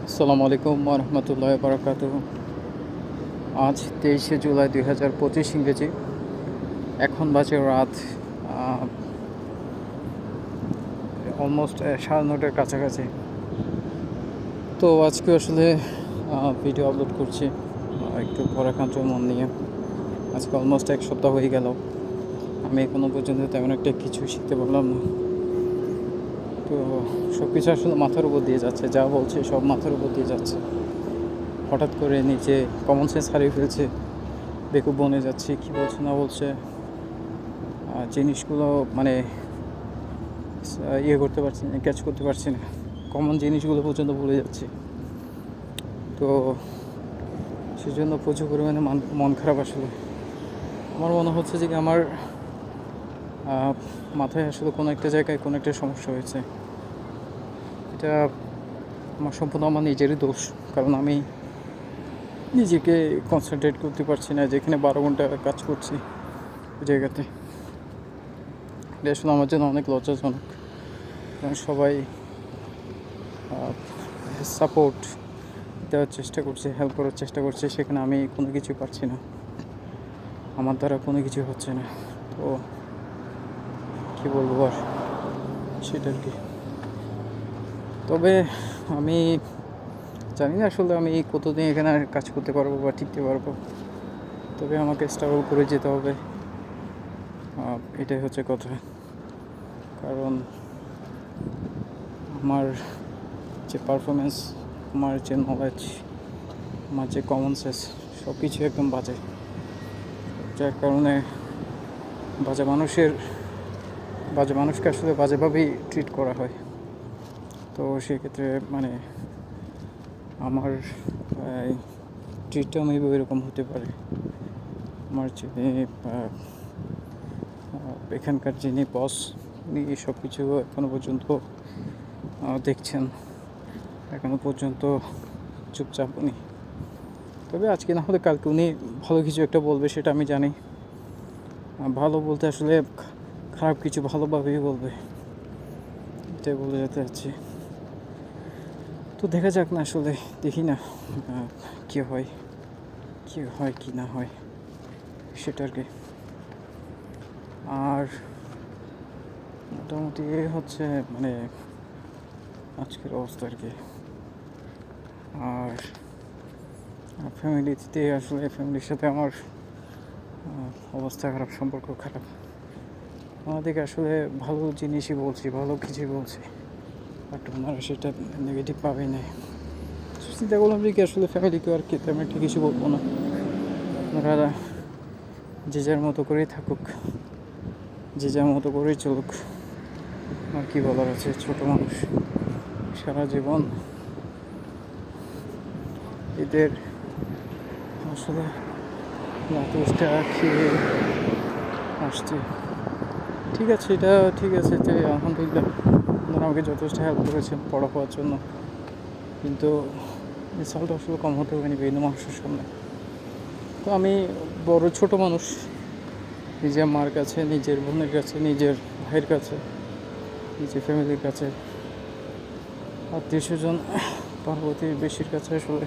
আসসালামু আলাইকুম রহমতুল্লাহ বারাকাতুহ। আজ 23শে জুলাই 2025 ইংরেজি। এখন বাজে রাত অলমোস্ট 9:30 কাছাকাছি। তো আজকে আসলে ভিডিও আপলোড করছি একটু পড়াকান্ত মন নিয়ে। আজকে অলমোস্ট 1 সপ্তাহ হয়ে গেল, আমি এখনও পর্যন্ত তেমন একটা কিছু শিখতে পারলাম না। তো সব কিছু আসলে মাথার উপর দিয়ে যাচ্ছে, যা বলছে সব মাথার উপর দিয়ে যাচ্ছে। হঠাৎ করে নিজে কমন সেন্স হারিয়ে ফেলছে, বেকুব বনে যাচ্ছি, কী বলছে না বলছে জিনিসগুলো মানে করতে পারছি না, ক্যাচ করতে পারছি না। কমন জিনিসগুলো পর্যন্ত ভুলে যাচ্ছি। তো সেজন্য প্রচুর পরিমাণে মন খারাপ। আসলে আমার মনে হচ্ছে যে আমার মাথায় আসলে কোনো একটা জায়গায় কোনো একটা সমস্যা হয়েছে। এটা সম্পূর্ণ আমার নিজেরই দোষ, কারণ আমি নিজেকে কনসেন্ট্রেট করতে পারছি না। যেখানে 12 ঘন্টা কাজ করছি ওই জায়গাতে, এটা আসলে আমার জন্য অনেক লজ্জাজনক। কারণ সবাই সাপোর্ট দেওয়ার চেষ্টা করছে, হেল্প করার চেষ্টা করছে, সেখানে আমি কোনো কিছু পারছি না, আমার দ্বারা কোনো কিছু হচ্ছে না। তো কী বলবো আর, সেটা আর কি। তবে আমি জানি না আসলে আমি কতদিন এখানে আর কাজ করতে পারবো বা টিকতে পারবো। তবে আমাকে স্ট্রাগল করে যেতে হবে, এটাই হচ্ছে কথা। কারণ আমার যে পারফরমেন্স, আমার যে নলেজ, আমার যে কমন সেন্স, সব কিছু একদম বাজে। যার কারণে বাজে মানুষকে আসলে বাজেভাবেই ট্রিট করা হয়। তো সেক্ষেত্রে মানে আমার ট্রিটটাও মেবি ওইরকম হতে পারে। আমার যিনি এখানকার যিনি বস, উনি সব কিছু এখনও পর্যন্ত দেখছেন, এখনও পর্যন্ত চুপচাপ উনি। তবে আজকে না হলে কালকে উনি ভালো কিছু একটা বলবে, সেটা আমি জানি। ভালো বলতে আসলে খারাপ কিছু ভালোভাবেই বলবে, এটাই বলে যেতে চাচ্ছি। তো দেখা যাক না, আসলে দেখি না কী হয় কি না হয়, সেটা আর কি। আর মোটামুটি হচ্ছে মানে আজকের অবস্থা আর কি। আর ফ্যামিলিতে আসলে ফ্যামিলির সাথে আমার অবস্থা খারাপ, সম্পর্ক খারাপ। আমাদেরকে আসলে ভালো জিনিসই বলছি, ভালো কিছুই বলছি, বাট ওনারা সেটা নেগেটিভ পাবেই না। চিন্তা করলাম যে কি আসলে ফ্যামিলিকে আর কি তেমন একটা কিছু বলবো না, ওনারা যে যার মতো করেই থাকুক, যে যার মতো করেই চলুক। আর কি বলার আছে, ছোট মানুষ, সারা জীবন এদের আসলে নাতুসটা খেয়ে আসছে। ঠিক আছে, এটা ঠিক আছে যে আলহামদুলিল্লাহ ওনারা আমাকে যথেষ্ট হেল্প করেছেন পড়া হওয়ার জন্য, কিন্তু রেজাল্ট আসলে কম হতে পারেনি বিভিন্ন মানুষের সামনে। তো আমি ছোট মানুষ, নিজের মার কাছে, নিজের বোনের কাছে, নিজের ভাইয়ের কাছে, নিজের ফ্যামিলির কাছে, আত্মীয় স্বজন পার্বতীর বেশির কাছে আসলে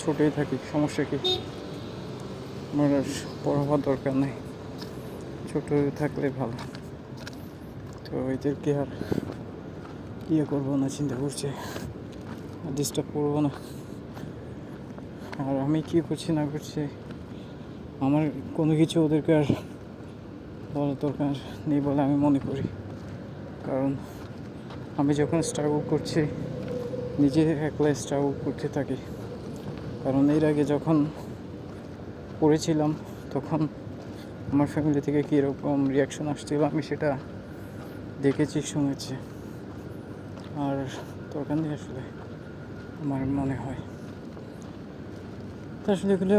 ছোটোই থাকি। সমস্যা কি, আমার বড় হওয়ার দরকার নেই, ছোটো থাকলে ভালো। তো এদেরকে আর করবো না, চিন্তা করছি ডিস্টার্ব করবো না। আর আমি কী করছি না করছি আমার কোনো কিছু ওদেরকে আর বলার দরকার নেই বলে আমি মনে করি। কারণ আমি যখন স্ট্রাগল করছি, নিজে একলা স্ট্রাগল করতে থাকি। কারণ এর আগে যখন পড়েছিলাম তখন আমার ফ্যামিলি থেকে কীরকম রিয়াকশন আসছিল আমি সেটা দেখেছি, শুনেছি। আর দরকার নেই আসলে, আমার মনে হয়। তো আসলে এগুলো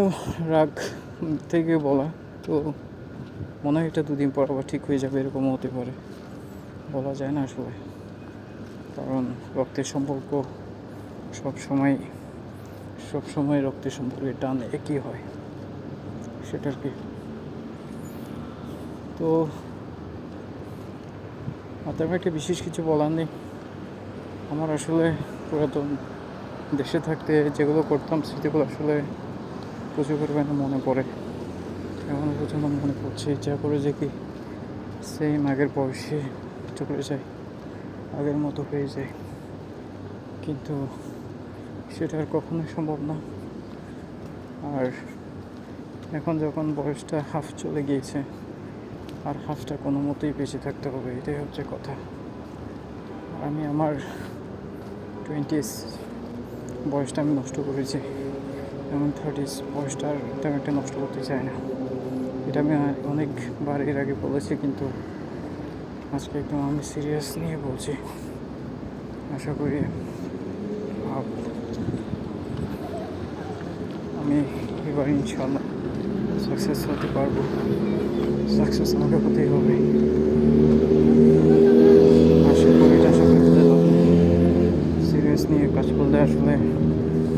রাগ থেকে বলা, তো মনে হয় এটা 2 দিন পর আবার ঠিক হয়ে যাবে, এরকমও হতে পারে, বলা যায় না আসলে। কারণ রক্তের সম্পর্ক সবসময় রক্তের সম্পর্কের টান একই হয়, সেটা আর কি। তো তেমন একটা বিশেষ কিছু বলার নেই। আমার আসলে পুরাতন দেশে থাকতে যেগুলো করতাম স্মৃতিগুলো আসলে প্রচুর পরিমাণে মনে পড়ে। এখনও পর্যন্ত মনে পড়ছে, ইচ্ছা করে যে কি সেম আগের বয়সে চলে যায়, আগের মতো হয়ে যায়, কিন্তু সেটা আর কখনোই সম্ভব না। আর এখন যখন বয়সটা হাফ চলে গিয়েছে, আর হাফটা কোনো মতেই বেঁচে থাকতে হবে, এটাই হচ্ছে কথা। আমি আমার 20s বয়সটা আমি নষ্ট করেছি, এবং 30s বয়সটা আর তেমন একটা নষ্ট করতে চাই না। এটা আমি অনেকবার এর আগে বলেছি, কিন্তু আজকে একদম আমি সিরিয়াস নিয়ে বলছি। আশা করি আমি এবার ইনশাল্লাহ সাকসেস হতে পারবো। সাকসেস আমাকে হতেই হবে, আশা করি এটা সবাই হতে হবে। সিরিয়াস নিয়ে কাজ করলে আসলে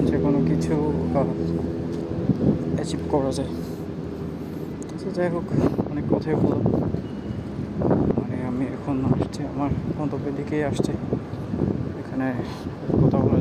যে কোনো কিছু অ্যাচিভ করা যায়। আচ্ছা, যাই হোক, অনেক কথাই বললাম। মানে আমি এখন আসছি, আমার গন্তব্যের দিকেই আসছি। এখানে কথা বলার